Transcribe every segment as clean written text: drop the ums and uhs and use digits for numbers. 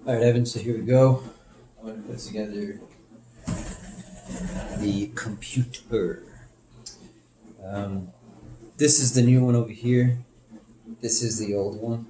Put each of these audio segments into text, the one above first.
Alright, Evan, so here we go. I'm going to put together the computer. This is the new one over here. This is the old one.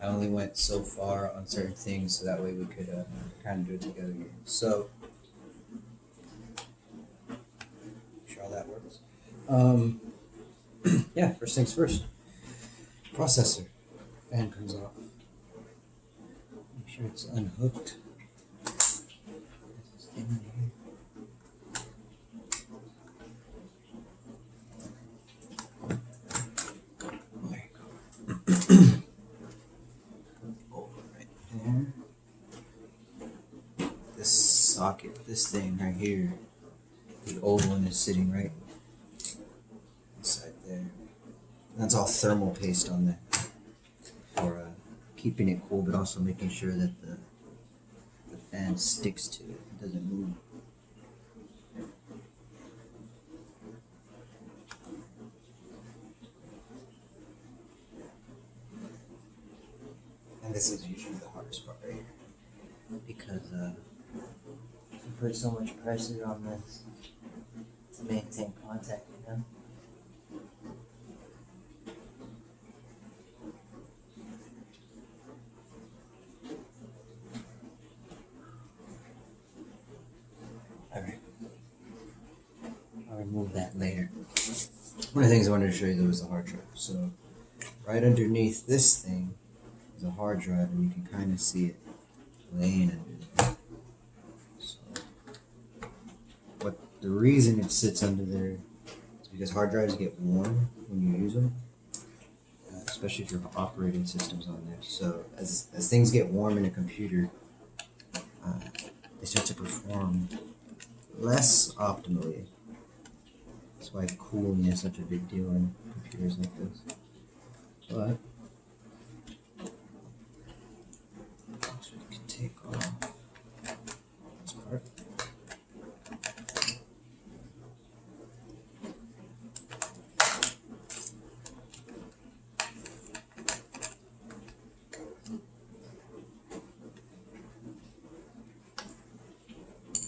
I only went so far on certain things so that way we could kind of do it together here. So, make sure all that works. Yeah, first things first. Processor. Fan comes off. Make sure it's unhooked. This socket, this thing right here, the old one is sitting right inside there. That's all thermal paste on there for keeping it cool, but also making sure that the fan sticks to it, it doesn't move. And this is usually the hardest part right here, because you put so much pressure on this to maintain contact, you know? Alright, I'll remove that later. One of the things I wanted to show you though is the hard drive. So right underneath this thing is a hard drive, and you can kind of see it laying under there. So the reason it sits under there is because hard drives get warm when you use them, especially if your operating system's on there. So as things get warm in a computer, they start to perform less optimally. That's why cooling is such a big deal in computers like this. But so you can take off this part.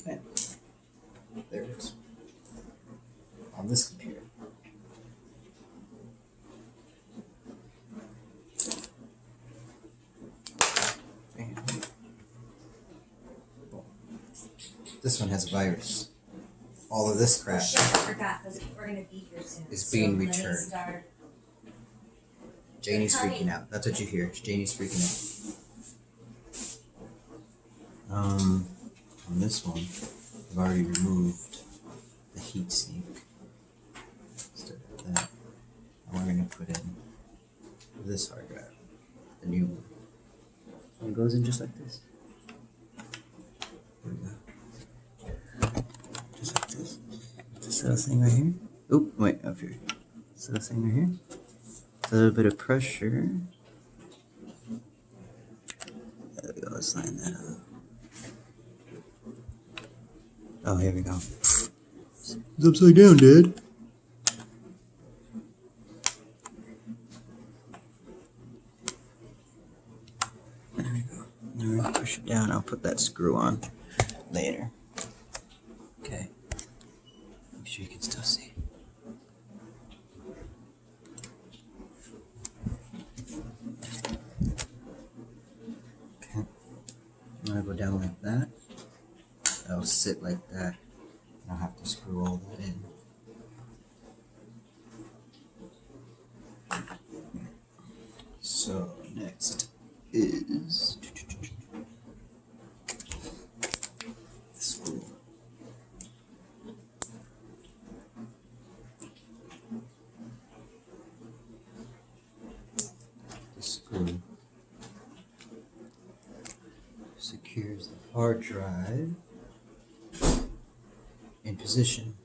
And there it is on this computer. This one has a virus. All of this crap is being returned. Janie's freaking out. That's what you hear. Janie's freaking out. On this one, I've already removed the heatsink. Instead of that, and we're going to put in this hard drive, the new one. And it goes in just like this. There we go. Just like this. This little thing right here. Oop, wait, up here. This little thing right here. A little bit of pressure. There we go, let's line that up. Oh, here we go. It's upside down, Dad. There we go. Now we're gonna push it down. I'll put that screw on later. Okay. Make sure you can still see. Okay. I'm gonna go down like that. That'll sit like that. I'll have to screw all that in. So next is the screw. The screw secures the hard drive in position,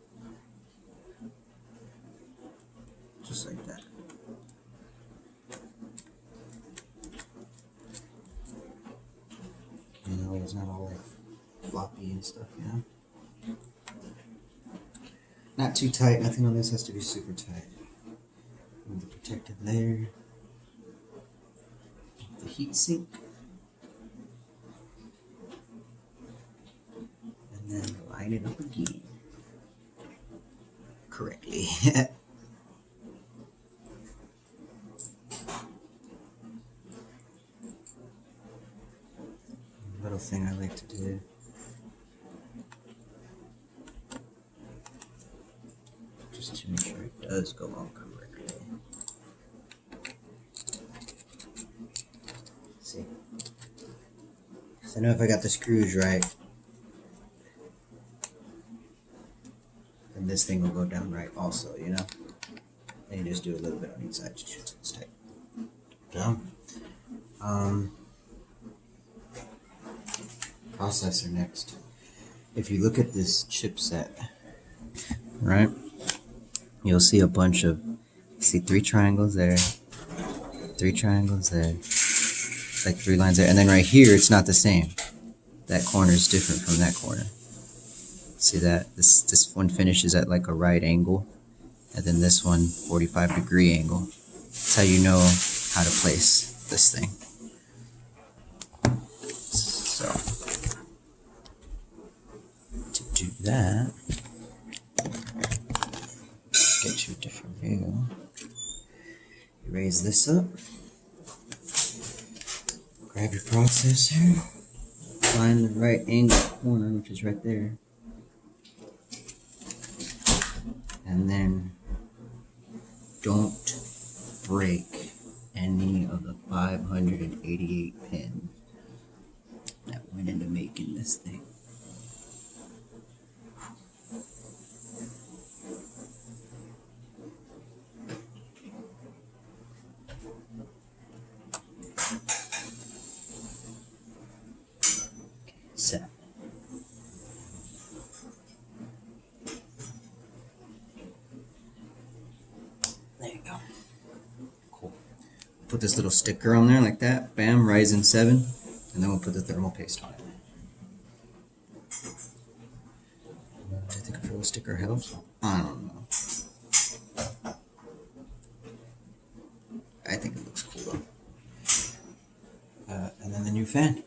just like that. You know, it's not all like floppy and stuff, you know? Not too tight, nothing on this has to be super tight. With the protective layer, the heat sink. line it up again correctly. Little thing I like to do. Just to make sure it does go on correctly. Let's see. So I know if I got the screws right, then this thing will go down right also, you know? And you just do a little bit on each side. It's tight. Done. Processor next. If you look at this chipset, right, you'll see a bunch of, see 3 triangles there, 3 triangles there, like 3 lines there, and then right here it's not the same. That corner is different from that corner. See that? This one finishes at like a right angle, and then this one 45-degree angle. That's how you know how to place this thing. So to do that, get you a different view. You raise this up, grab your processor, find the right angle corner, which is right there, and then don't break any of the 588 pins that went into making this thing. Set. There you go. Cool. Put this little sticker on there like that. Bam, Ryzen 7. And then we'll put the thermal paste on it. Do you think a little sticker helps? I don't know. I think it looks cool though. And then the new fan.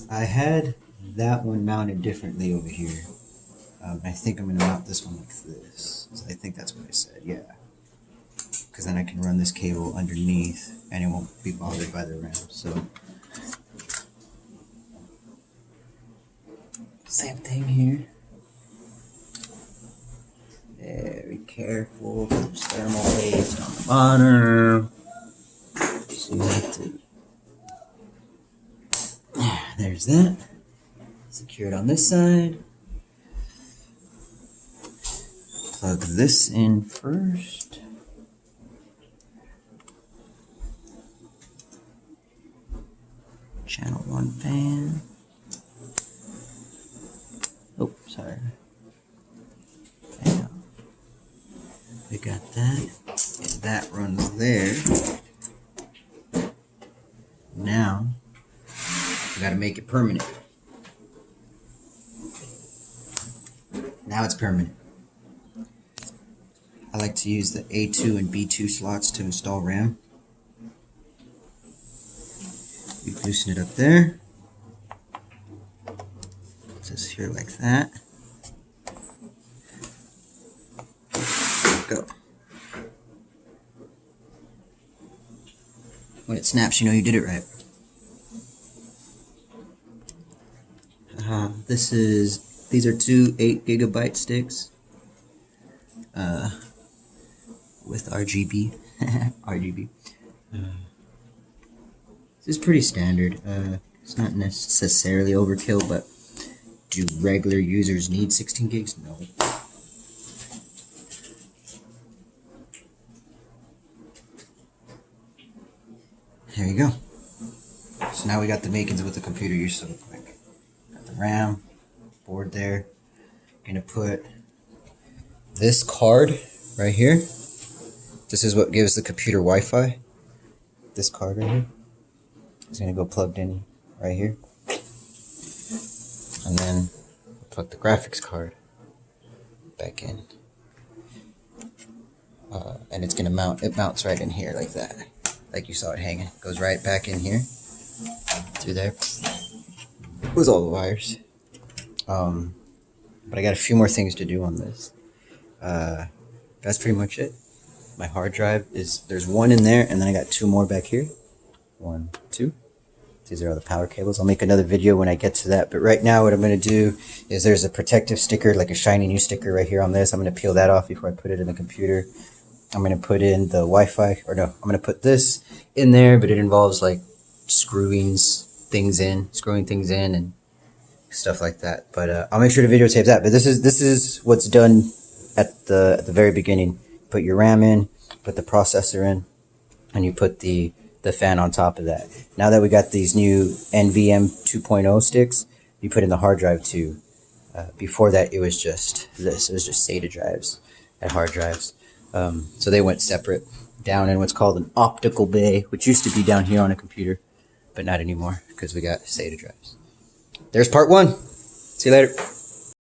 I had that one mounted differently over here. I think I'm going to mount this one like this. So I think that's what I said, yeah. Because then I can run this cable underneath and it won't be bothered by the RAM. So, same thing here. Very careful. There's thermal paste on the bottom. So you have to. There's that. Secure it on this side. Plug this in first. Channel 1 fan. Oh, sorry. Yeah. We got that. And that runs there. Now, we gotta make it permanent. Now it's permanent. I like to use the A2 and B2 slots to install RAM. You loosen it up there. Just here like that. Go. When it snaps, you know you did it right. These are 2 8GB sticks with RGB. RGB. This is pretty standard. It's not necessarily overkill, but do regular users need 16 gigs? No. There you go. So now we got the makings with the computer used so quick. Got the RAM, board there. Gonna put this card right here. This is what gives the computer Wi-Fi. This card right here is gonna go plugged in right here. And then plug the graphics card back in. And it's gonna mount, it mounts right in here like that. Like you saw it hanging. Goes right back in here. Through there. With all the wires. But I got a few more things to do on this. That's pretty much it. My hard drive there's one in there, and then I got two more back here. 1, 2. These are all the power cables. I'll make another video when I get to that. But right now what I'm going to do is there's a protective sticker, like a shiny new sticker right here on this. I'm going to peel that off before I put it in the computer. I'm going to put in the Wi-Fi, or no, I'm going to put this in there, but it involves like screwing things in and stuff like that. But I'll make sure to videotape that. But this is what's done at the very beginning. Put your RAM in, put the processor in, and you put the fan on top of that. Now that we got these new NVM 2.0 sticks, you put in the hard drive too. Before that, it was just this. It was just SATA drives and hard drives. So they went separate down in what's called an optical bay, which used to be down here on a computer, but not anymore because we got SATA drives. There's part 1. See you later.